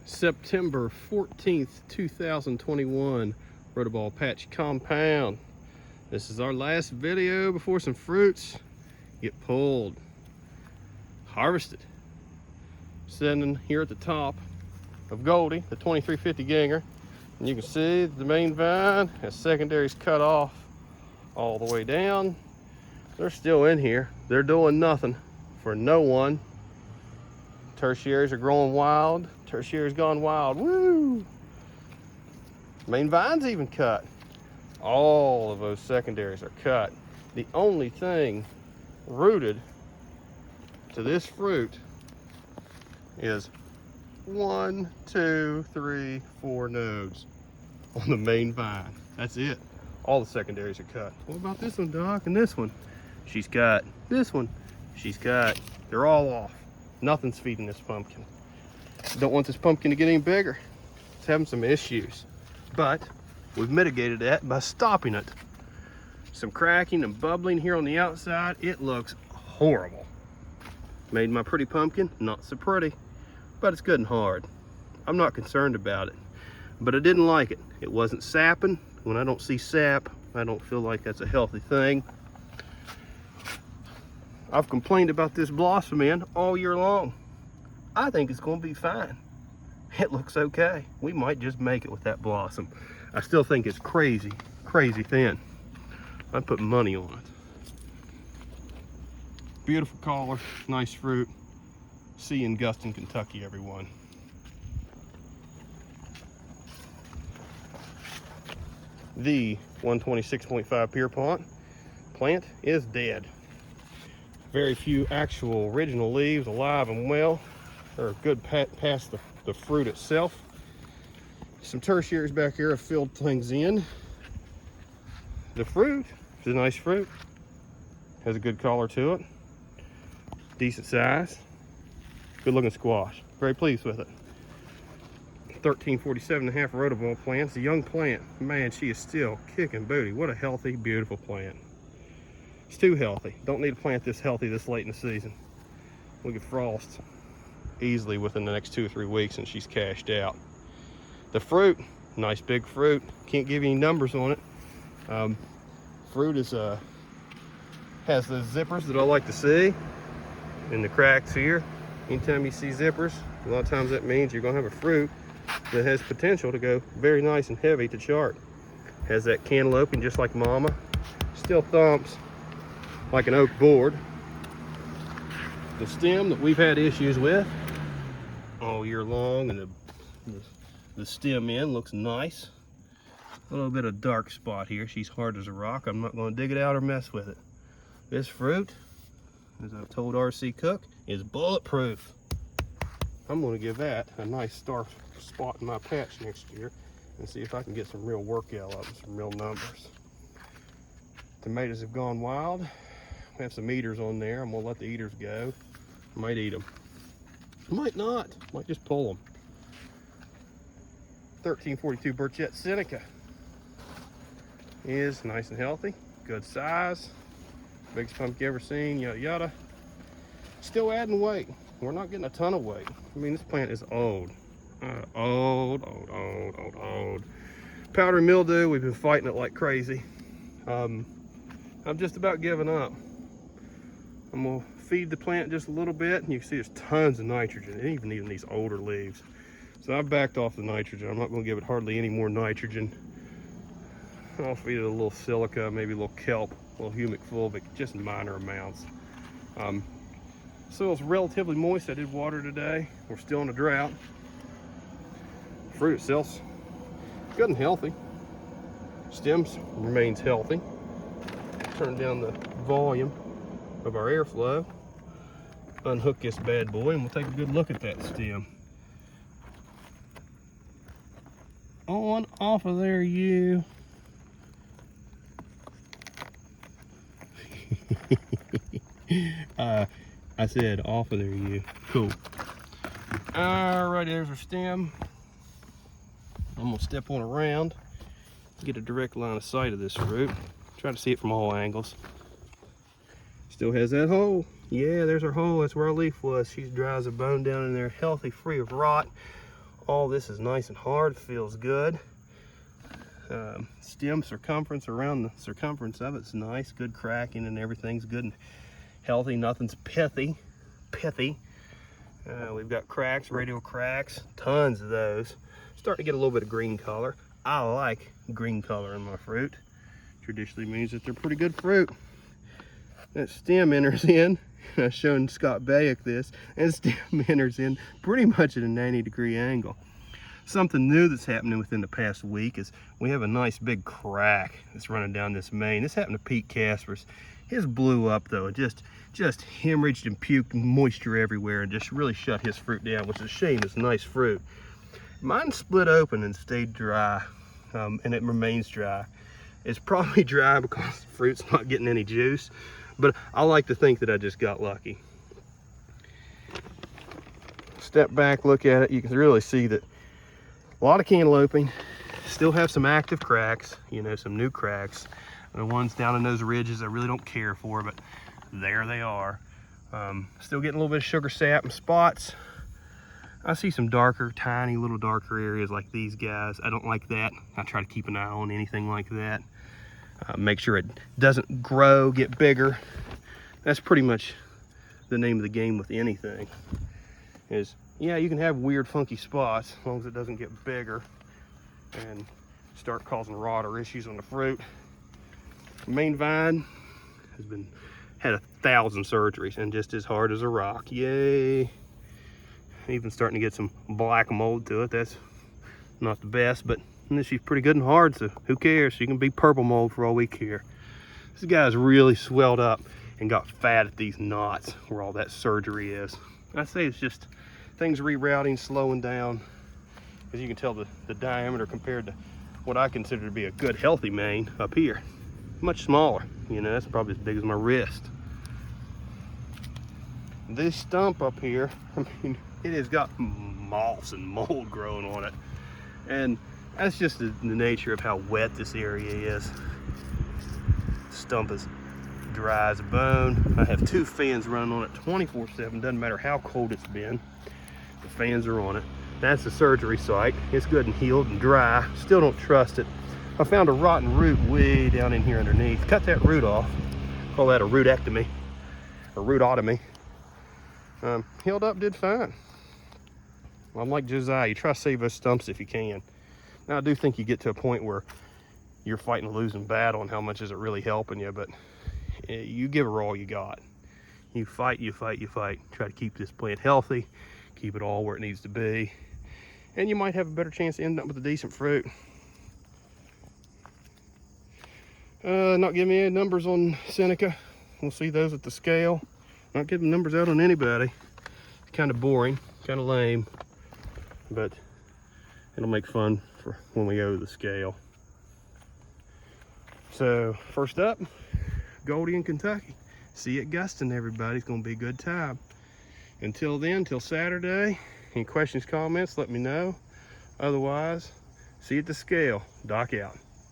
September 14th, 2021, Rotoball Patch Compound. This is our last video before some fruits get pulled, harvested. Sitting here at the top of Goldie, the 2350 Ganger, and you can see the main vine has secondaries cut off all the way down. They're still in here. They're doing nothing for no one. Tertiaries are growing wild. Tertiary's gone wild. Woo! Main vine's even cut. All of those secondaries are cut. The only thing rooted to this fruit is 1, 2, 3, 4 nodes on the main vine. That's it. All the secondaries are cut. What about this one, Doc? And this one? She's cut. This one? She's cut. They're all off. Nothing's feeding this pumpkin. Don't want this pumpkin to get any bigger. It's having some issues. But we've mitigated that by stopping it. Some cracking and bubbling here on the outside. It looks horrible. Made my pretty pumpkin not so pretty, but it's good and hard. I'm not concerned about it, but I didn't like it. It wasn't sapping. When I don't see sap, I don't feel like that's a healthy thing. I've complained about this blossoming all year long. I think it's going to be fine. It looks okay. We might just make it with that blossom. I still think it's crazy, crazy thin. I put money on it. Beautiful color, nice fruit. See you in Guston, Kentucky, everyone. The 126.5 Pierpont plant is dead. Very few actual original leaves alive and well. They're good past the fruit itself. Some tertiaries back here have filled things in. The fruit is a nice fruit. Has a good color to it. Decent size. Good looking squash. Very pleased with it. 1347.5 Rotoball plant. It's a young plant. Man, she is still kicking booty. What a healthy, beautiful plant. It's too healthy. Don't need a plant this healthy this late in the season. We could frost easily within the next 2 or 3 weeks and she's cashed out. The fruit, nice big fruit. Can't give you any numbers on it. Fruit is has those zippers that I like to see in the cracks here. Anytime you see zippers, a lot of times that means you're gonna have a fruit that has potential to go very nice and heavy to chart. Has that cantaloupe, and just like Mama, still thumps like an oak board. The stem that we've had issues with all year long, and the stem end looks nice. A little bit of dark spot here. She's hard as a rock. I'm not going to dig it out or mess with it. This fruit, as I've told RC Cook, is bulletproof. I'm going to give that a nice star spot in my patch next year and see if I can get some real work out of it, some real numbers. Tomatoes have gone wild. We have some eaters on there. I'm going to let the eaters go. I might eat them. I might not. Might just pull them. 1342 Burchett Seneca is nice and healthy. Good size. Biggest pumpkin you ever seen, yada yada. Still adding weight. We're not getting a ton of weight. I mean, this plant is old. Old. Powdery mildew, we've been fighting it like crazy. I'm just about giving up. I'm gonna feed the plant just a little bit, and you can see there's tons of nitrogen, and even in these older leaves. So I've backed off the nitrogen. I'm not gonna give it hardly any more nitrogen. I'll feed it a little silica, maybe a little kelp, a little humic fulvic, just minor amounts. Soil's relatively moist. I did water today. We're still in a drought. Fruit itself's good and healthy. Stems remains healthy. Turn down the volume of our airflow. Unhook this bad boy and we'll take a good look at that stem. On, off of there, you. I said off of there, you. Cool. Alright, there's our stem. I'm gonna step on around, get a direct line of sight of this fruit. Try to see it from all angles. Still has that hole. Yeah, there's her hole. That's where our leaf was. She's dry as a bone down in there, healthy, free of rot. All this is nice and hard, feels good. Stem circumference around the circumference of it's nice, good cracking, and everything's good and healthy. Nothing's pithy. We've got cracks, radial cracks, tons of those. Starting to get a little bit of green color. I like green color in my fruit. Traditionally means that they're pretty good fruit. That stem enters in. I've shown Scott Bayek this, and stem enters in pretty much at a 90-degree angle. Something new that's happening within the past week is we have a nice big crack that's running down this main. This happened to Pete Casper's. His blew up though, and just hemorrhaged and puked moisture everywhere and just really shut his fruit down, which is a shame. It's nice fruit. Mine split open and stayed dry, and it remains dry. It's probably dry because the fruit's not getting any juice, but I like to think that I just got lucky. Step back, look at it, you can really see that a lot of cantalouping, still have some active cracks, you know, some new cracks. The ones down in those ridges I really don't care for, but there they are. Still getting a little bit of sugar sap and spots. I see some darker, tiny little darker areas like these guys. I don't like that. I try to keep an eye on anything like that. Make sure it doesn't grow, get bigger. That's pretty much the name of the game with anything. Is, yeah, you can have weird funky spots as long as it doesn't get bigger and start causing rot or issues on the fruit. The main vine has had 1,000 surgeries and just as hard as a rock. Yay. Even starting to get some black mold to it. That's not the best, but she's pretty good and hard, so who cares? She can be purple mold for all we care. This guy's really swelled up and got fat at these knots where all that surgery is. I say it's just things rerouting, slowing down. As you can tell, the diameter compared to what I consider to be a good healthy main up here, much smaller. You know, that's probably as big as my wrist. This stump up here, I mean, it has got moss and mold growing on it. And that's just the nature of how wet this area is. The stump is dry as a bone. I have 2 fans running on it 24/7. Doesn't matter how cold it's been. The fans are on it. That's the surgery site. It's good and healed and dry. Still don't trust it. I found a rotten root way down in here underneath. Cut that root off. Call that a rootectomy or roototomy. Healed up, did fine. I'm like Josiah, you try to save those stumps if you can. Now I do think you get to a point where you're fighting a losing battle and how much is it really helping you, but you give her all you got. You fight. Try to keep this plant healthy, keep it all where it needs to be, and you might have a better chance to end up with a decent fruit. Not giving me any numbers on Seneca. We'll see those at the scale. Not giving numbers out on anybody. It's kind of boring, kind of lame, but it'll make fun for when we go to the scale. So first up, Goldie in Kentucky. See you at Guston, everybody. It's gonna be a good time. Until then, till Saturday, any questions, comments, let me know. Otherwise, see you at the scale. Doc out.